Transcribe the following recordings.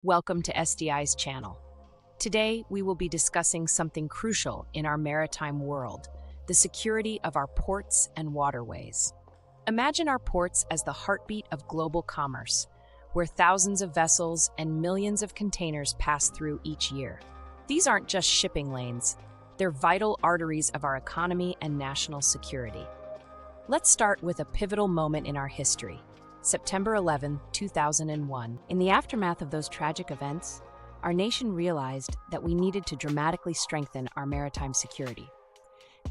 Welcome to SDI's channel. Today, we will be discussing something crucial in our maritime world, the security of our ports and waterways. Imagine our ports as the heartbeat of global commerce, where thousands of vessels and millions of containers pass through each year. These aren't just shipping lanes, they're vital arteries of our economy and national security. Let's start with a pivotal moment in our history. September 11, 2001. In the aftermath of those tragic events, our nation realized that we needed to dramatically strengthen our maritime security.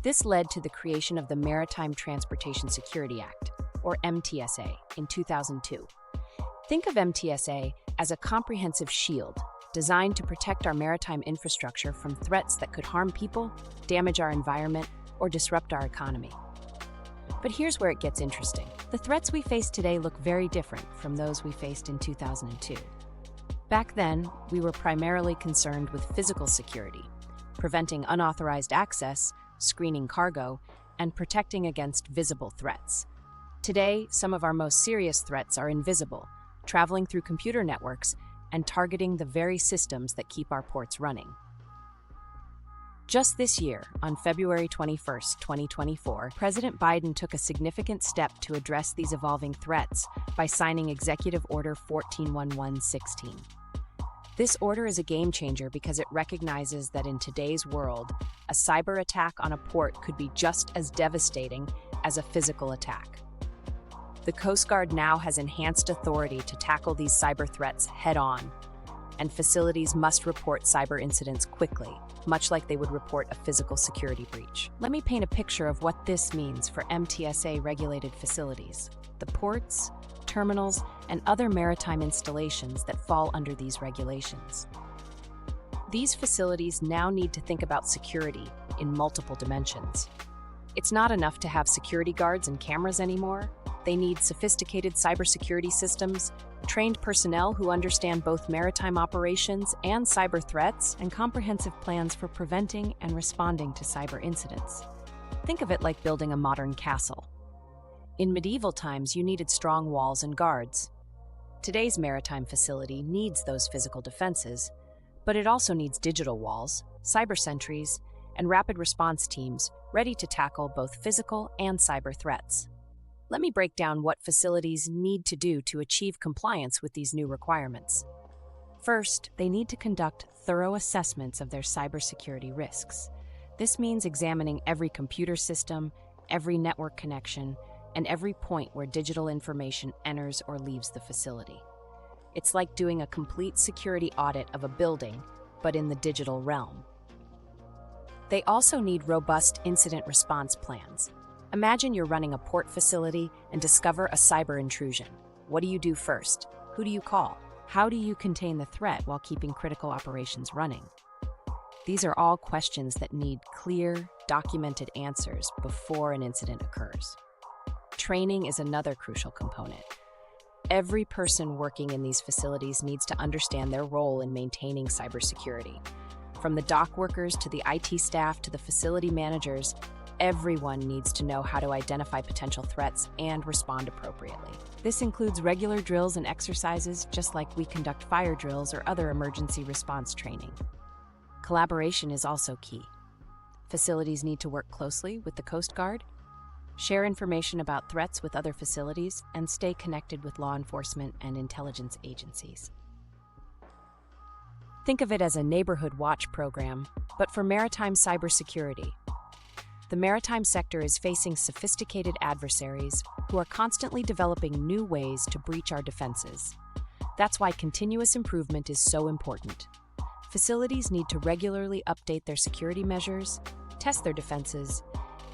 This led to the creation of the Maritime Transportation Security Act, or MTSA, in 2002. Think of MTSA as a comprehensive shield designed to protect our maritime infrastructure from threats that could harm people, damage our environment, or disrupt our economy. But here's where it gets interesting. The threats we face today look very different from those we faced in 2002. Back then, we were primarily concerned with physical security, preventing unauthorized access, screening cargo, and protecting against visible threats. Today, some of our most serious threats are invisible, traveling through computer networks and targeting the very systems that keep our ports running. Just this year, on February 21, 2024, President Biden took a significant step to address these evolving threats by signing Executive Order 141116. This order is a game changer because it recognizes that in today's world, a cyber attack on a port could be just as devastating as a physical attack. The Coast Guard now has enhanced authority to tackle these cyber threats head-on, and facilities must report cyber incidents quickly, much like they would report a physical security breach. Let me paint a picture of what this means for MTSA-regulated facilities, the ports, terminals, and other maritime installations that fall under these regulations. These facilities now need to think about security in multiple dimensions. It's not enough to have security guards and cameras anymore. They need sophisticated cybersecurity systems, trained personnel who understand both maritime operations and cyber threats, and comprehensive plans for preventing and responding to cyber incidents. Think of it like building a modern castle. In medieval times, you needed strong walls and guards. Today's maritime facility needs those physical defenses, but it also needs digital walls, cyber sentries, and rapid response teams ready to tackle both physical and cyber threats. Let me break down what facilities need to do to achieve compliance with these new requirements. First, they need to conduct thorough assessments of their cybersecurity risks. This means examining every computer system, every network connection, and every point where digital information enters or leaves the facility. It's like doing a complete security audit of a building, but in the digital realm. They also need robust incident response plans. Imagine you're running a port facility and discover a cyber intrusion. What do you do first? Who do you call? How do you contain the threat while keeping critical operations running? These are all questions that need clear, documented answers before an incident occurs. Training is another crucial component. Every person working in these facilities needs to understand their role in maintaining cybersecurity. From the dock workers to the IT staff to the facility managers, everyone needs to know how to identify potential threats and respond appropriately. This includes regular drills and exercises, just like we conduct fire drills or other emergency response training. Collaboration is also key. Facilities need to work closely with the Coast Guard, share information about threats with other facilities, and stay connected with law enforcement and intelligence agencies. Think of it as a neighborhood watch program, but for maritime cybersecurity. The maritime sector is facing sophisticated adversaries who are constantly developing new ways to breach our defenses. That's why continuous improvement is so important. Facilities need to regularly update their security measures, test their defenses,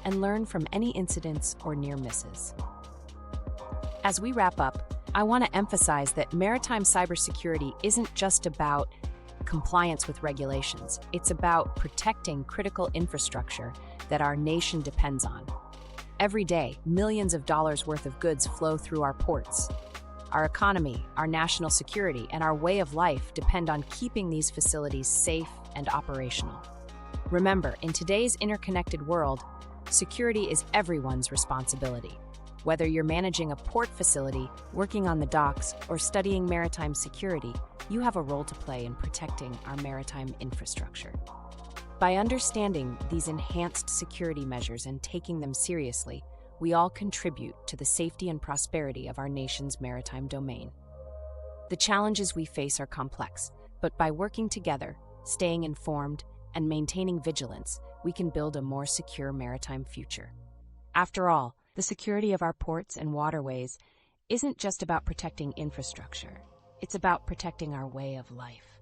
and learn from any incidents or near misses. As we wrap up, I want to emphasize that maritime cybersecurity isn't just about compliance with regulations. It's about protecting critical infrastructure that our nation depends on. Every day, millions of dollars worth of goods flow through our ports. Our economy, our national security, and our way of life depend on keeping these facilities safe and operational. Remember, in today's interconnected world, security is everyone's responsibility. Whether you're managing a port facility, working on the docks, or studying maritime security, you have a role to play in protecting our maritime infrastructure. By understanding these enhanced security measures and taking them seriously, we all contribute to the safety and prosperity of our nation's maritime domain. The challenges we face are complex, but by working together, staying informed, and maintaining vigilance, we can build a more secure maritime future. After all, the security of our ports and waterways isn't just about protecting infrastructure. It's about protecting our way of life.